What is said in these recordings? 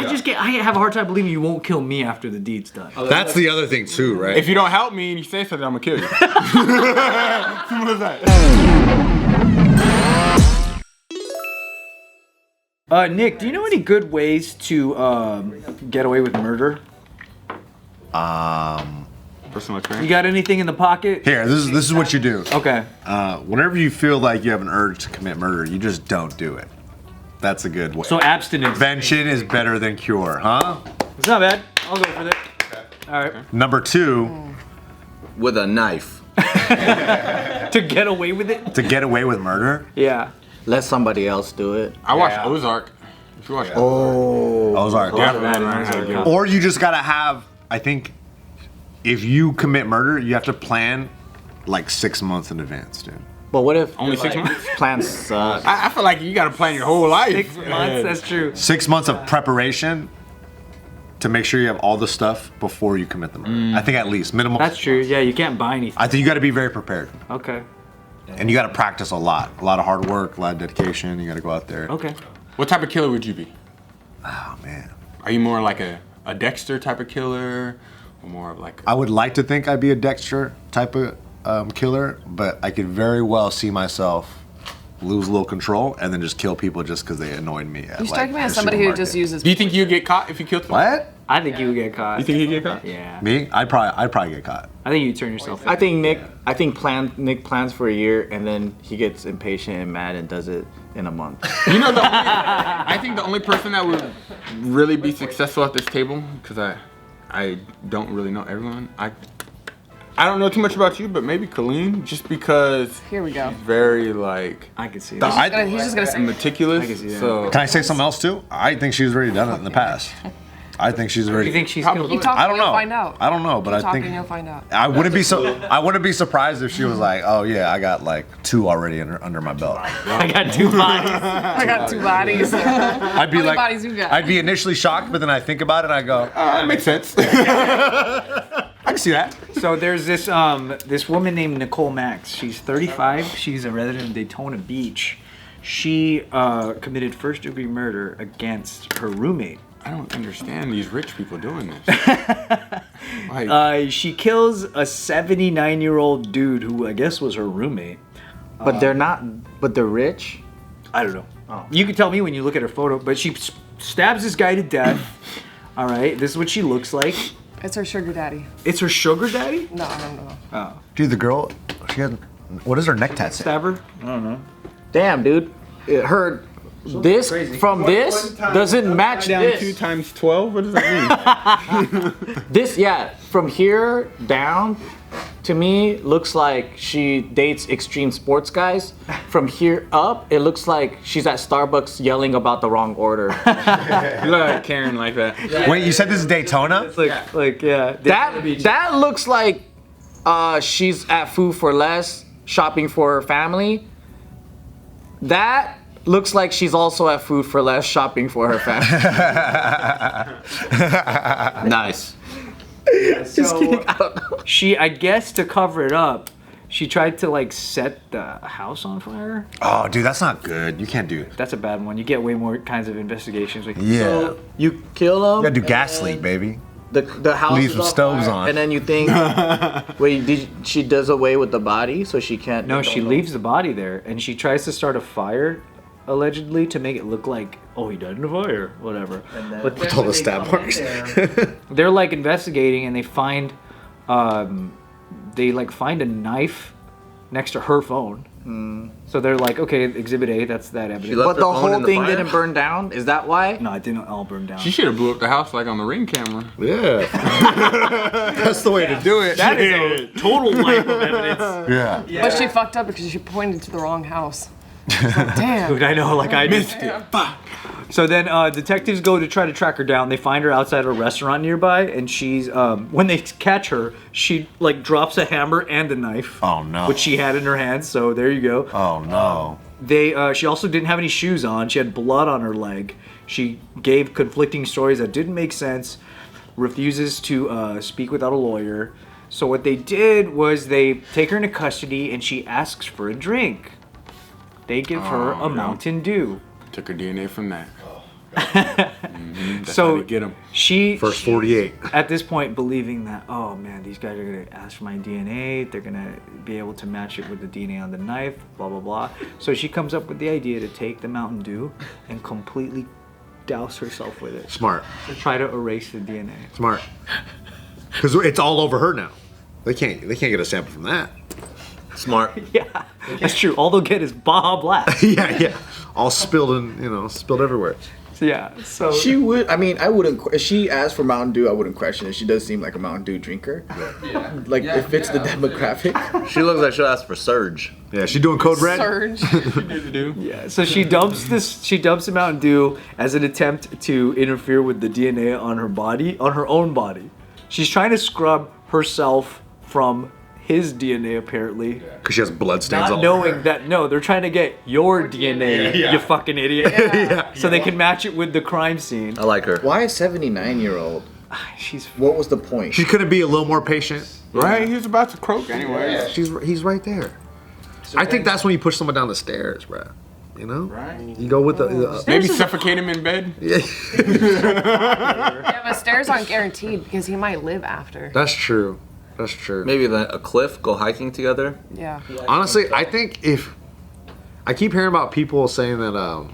I have a hard time believing you won't kill me after the deed's done. That's the other thing too, right? If you don't help me and you say something, I'm gonna kill you. Simple as that. Nick, do you know any good ways to get away with murder? Personal trainer. You got anything in the pocket? Here, this is what you do. Okay. Whenever you feel like you have an urge to commit murder, you just don't do it. That's a good way. So abstinence. Prevention is better than cure, huh? It's not bad. I'll go for that. All right. Number 2, With a knife. To get away with it? to get away with murder. Yeah. Let somebody else do it. I watched Ozark. If you watch Ozark. yeah. Or you just gotta have, I think, if you commit murder, you have to plan like 6 months in advance, dude. But what if Only 6 months? plans suck? I feel like you gotta plan your whole life. 6 months, that's true. 6 months of preparation to make sure you have all the stuff before you commit the murder. I think at least minimum. That's true. Yeah, you can't buy anything. I think you got to be very prepared, Okay. and you got to practice a lot of hard work, a lot of dedication. You got to go out there. Okay. What type of killer would you be? Oh man, Are you more like a Dexter type of killer? Or more of like I would like to think I'd be a Dexter type of killer, but I could very well see myself lose a little control and then just kill people just because they annoyed me. You strike me as somebody who just uses. Do you think you'd get caught if you killed someone? What? I think you would get caught. You think you'd get caught? Yeah. Me? I'd probably get caught. I think you'd turn yourself in. I think Nick plans for a year and then he gets impatient and mad and does it in a month. You know, I think the only person that would really be successful at this table, because I don't really know everyone. I don't know too much about you, but maybe Kalyne, just because Here we go. she's very like I could see The- that. I- He's just gonna say. meticulous. I can see that. So Can I say something else too? I think she's already done it in the past. I think she's already. You think she's Probably. gonna Keep talking. I don't know. You'll find out. I don't know, but Keep I think talking, you'll find out. I wouldn't be surprised if she was like, "Oh yeah, I got like 2 already under my belt." I got 2 bodies. I got 2 bodies. I'd be How many like, bodies you got? I'd be initially shocked, but then I think about it and I go, that makes sense. I can see that. So there's this this woman named Nicole Max. She's 35. She's a resident of Daytona Beach. She committed first-degree murder against her roommate. I don't understand these rich people doing this. Like, She kills a 79-year-old dude who I guess was her roommate. But they're not. But they're rich. I don't know. You can tell me when you look at her photo, but she stabs this guy to death. All right, this is what she looks like. It's her sugar daddy. It's her sugar daddy? No, I don't know. "Dude, the girl, she had what is her neck tat say?" Stab her? I don't know. Damn, dude. This doesn't match down this. 2 times 12? What does that mean? This, yeah, from here down, to me, looks like she dates extreme sports guys. From here up, it looks like she's at Starbucks yelling about the wrong order. You look like Karen like that. Wait, you said this is Daytona? Yeah. That looks like she's at Food for Less shopping for her family. That looks like she's also at Food for Less shopping for her family. Nice. Just kidding. I don't know. She, I guess, to cover it up, she tried to like set the house on fire. Oh, dude, that's not good. You can't do it. That's a bad one. You get way more kinds of investigations. Yeah. So you kill him. You gotta do gas leak, baby. The house Leave is some on stoves fire, on. and then you think, wait, she does away with the body, so she can't. No, she leaves the body there, and she tries to start a fire, allegedly, to make it look like, oh, he died in a fire, whatever. But With all the stab marks. they're like investigating, and they find a knife next to her phone. So they're like, okay, Exhibit A, that's that evidence. left But her the phone in whole the thing fire? didn't burn down. Is that why? No, it didn't all burn down. She should have blew up the house like on the Ring camera. Yeah. That's the way to do it. That is a total lack of evidence. Yeah. But she fucked up because she pointed to the wrong house. Damn. Dude, I know, like I missed it. So then detectives go to try to track her down. They find her outside a restaurant nearby, and she's when they catch her, she like drops a hammer and a knife. Oh, no. Which she had in her hands. So there you go. Oh no. She also didn't have any shoes on. She had blood on her leg. She gave conflicting stories that didn't make sense. Refuses to speak without a lawyer. So what they did was they take her into custody, and she asks for a drink. They give her a Mountain Dew. Took her DNA from that. That's how So they get them. she First 48. at this point believing that, oh man, these guys are gonna ask for my DNA, they're gonna be able to match it with the DNA on the knife, blah blah blah. So she comes up with the idea to take the Mountain Dew and completely douse herself with it Smart. to try to erase the DNA. Smart. Because it's all over her now. They can't get a sample from that. Smart. Yeah, that's true. All they'll get is Baja Blast. yeah. All spilled spilled everywhere. So yeah, so She would. I mean, I wouldn't. If she asked for Mountain Dew, I wouldn't question it. She does seem like a Mountain Dew drinker. Like it fits the demographic. She looks like she'll ask for Surge. Yeah, she doing Code Red? Surge. yeah, so she dumps the Mountain Dew as an attempt to interfere with the DNA on her body, on her own body. She's trying to scrub herself from his DNA apparently. Because she has blood stains all Not over knowing her. that no, they're trying to get your DNA, you fucking idiot. So they can match it with the crime scene. I like her. Why a 79-year-old? She's What was the point? She couldn't be a little more patient. Right? He was about to croak anyway. He's right there. I think that's when you push someone down the stairs, bro. You know? Right. You go with the Maybe suffocate him in bed. Yeah, but stairs aren't guaranteed because he might live after. That's true. That's true. Maybe a cliff, go hiking together. Yeah. Honestly, I think if I keep hearing about people saying that,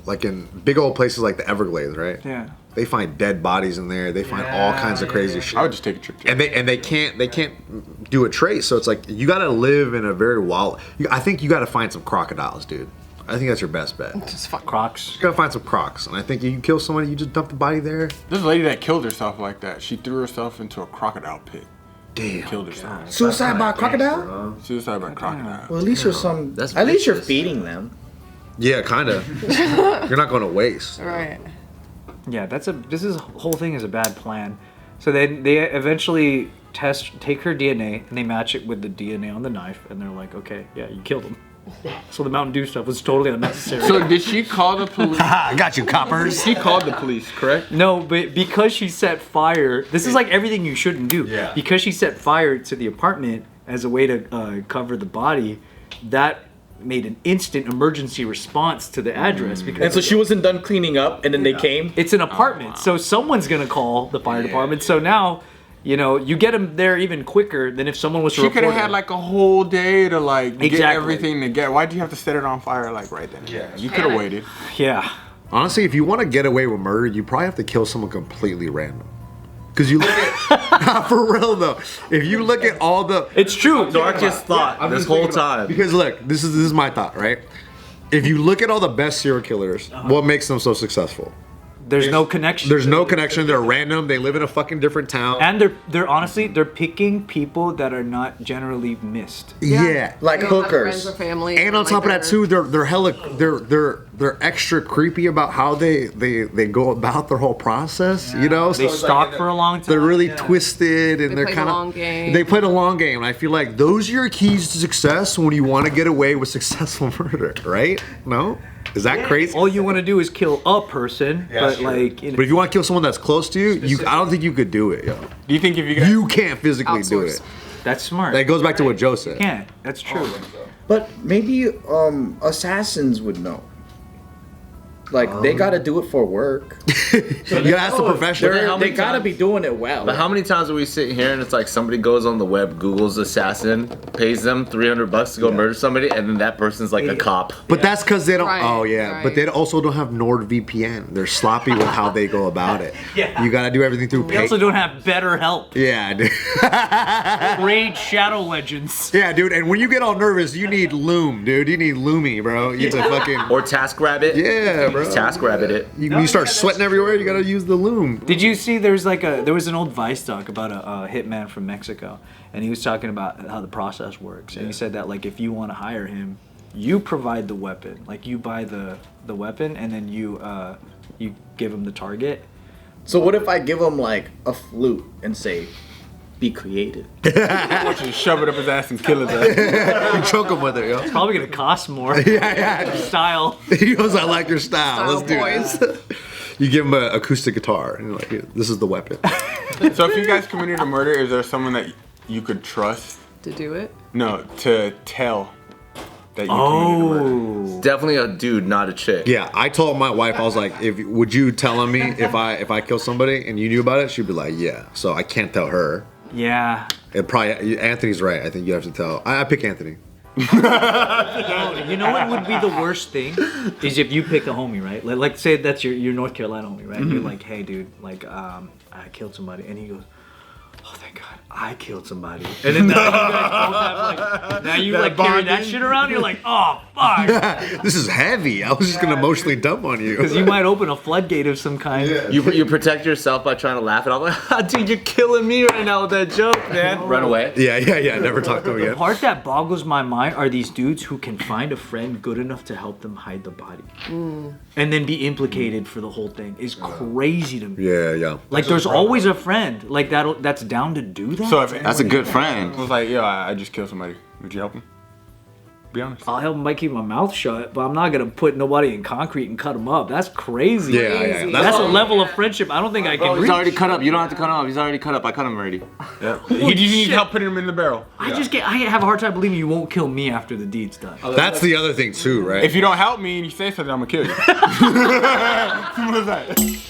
like in big old places like the Everglades, right? yeah. They find dead bodies in there. They find all kinds of crazy shit. I would just take a trip to And they can't do a trace. So it's like you got to live in a very wild. I think you got to find some crocodiles, dude. I think that's your best bet. You Just fuck. Crocs. gotta find some crocs, and I think you can kill somebody. You just dump the body there. There's a lady that killed herself like that. She threw herself into a crocodile pit. Damn. Killed herself. Suicide by a crocodile? Suicide by crocodile. Well, at least you're some. That's At least you're vicious. feeding them. Yeah, kind of. You're not going to waste. Right. Yeah, whole thing is a bad plan. So they eventually take her DNA and they match it with the DNA on the knife, and they're like, okay, yeah, you killed him. So the Mountain Dew stuff was totally unnecessary. So did she call the police? I got you, coppers. She called the police, correct? no, but because she set fire, this is like everything you shouldn't do. Yeah. Because she set fire to the apartment as a way to cover the body, that made an instant emergency response to the address because And so she wasn't done cleaning up, and then they came. it's an apartment, so someone's gonna call the fire department. So now, you get them there even quicker than if someone was to She report could have it. had like a whole day to like get Exactly. everything together. Why'd you have to set it on fire like right then? Yeah. You could have waited. Yeah. Honestly, if you want to get away with murder, you probably have to kill someone completely random. Because you look at, not for real though. If you look at all the, It's true. Darkest thought this whole time. because look, this is my thought, right? If you look at all the best serial killers, what makes them so successful? There's no connection. There's no connection. They're random. They live in a fucking different town. And they're honestly they're picking people that are not generally missed. Yeah. Like They don't have hookers. friends or family. And on top of that too, they're hella they're extra creepy about how they go about their whole process. You know, They so stalk for a long time. they're really twisted and They they're play the kind long of game. they play the long game. And I feel like those are your keys to success when you want to get away with successful murder, right? No, is that crazy? All you want to do is kill a person, but like But if you want to kill someone that's close to you, I don't think you could do it, yo. Do you think if you got You can't physically do Outsource. it. that's smart. That goes back to what Joe said. can't. That's true. But maybe assassins would know. Like they gotta do it for work. You gotta ask the professional. They gotta be doing it well. But how many times do we sit here and it's like somebody goes on the web, Google's assassin, pays them $300 to go murder somebody, and then that person's like a cop. But that's because they don't. Right, oh yeah, right. but they also don't have NordVPN. They're sloppy with how they go about it. Yeah. You gotta do everything through. We also don't have better help. Yeah, dude. Raid Shadow Legends. Yeah, dude. And when you get all nervous, you need Loom, dude. You need Loomy, bro. You need to fucking. Or TaskRabbit. Yeah, bro. TaskRabbit it. You start sweating everywhere. You gotta use the Loom. Did you see there was an old Vice doc about a hitman from Mexico, and he was talking about how the process works, and he said that like if you want to hire him, you provide the weapon, like you buy the weapon, and then you give him the target. So what if I give him like a flute and say, "Be creative"? just shove it up his ass and kill his ass? You choke him with it, yo. Probably gonna cost more. Yeah. Style. He goes, I like your style. Let's do boys. this. You give him an acoustic guitar, and you're like, "Here, this is the weapon." So if you guys committed a murder, is there someone that you could trust? To do it. No, to tell that you committed murder. Oh. Definitely a dude, not a chick. Yeah, I told my wife, I was like, would you tell me if I kill somebody and you knew about it? She'd be like, yeah. So I can't tell her. Yeah. It probably Anthony's right. I think you have to tell. I pick Anthony. Oh, you know what would be the worst thing is if you pick a homie, right? Like say that's your North Carolina homie, right? You're like, hey, dude, like I killed somebody, and he goes, oh, thank God, I killed somebody. And then now you guys both have now you like carry that shit around. You're like, oh fuck, This is heavy. I was just gonna emotionally dump on you. because you might open a floodgate of some kind. Yeah. You protect yourself by trying to laugh it off. Like, dude, you're killing me right now with that joke, man. Run away. Yeah. Never talk to him The again. part that boggles my mind are these dudes who can find a friend good enough to help them hide the body, and then be implicated for the whole thing. Is crazy to me. Yeah. Like there's always a friend like that's down to do that. So if That's a good friend. was like, yo, I just killed somebody, would you help him? Be honest. I'll help him by keeping my mouth shut, but I'm not gonna put nobody in concrete and cut him up. That's crazy. Yeah. That's a level of friendship I don't think I can He's reach. already cut up. You don't have to cut him up. He's already cut up. I cut him already. Yeah. You just need shit. help putting him in the barrel. I have a hard time believing you won't kill me after the deed's done. That's the other thing too, right? If you don't help me and you say something, I'm gonna kill you. Simple as that.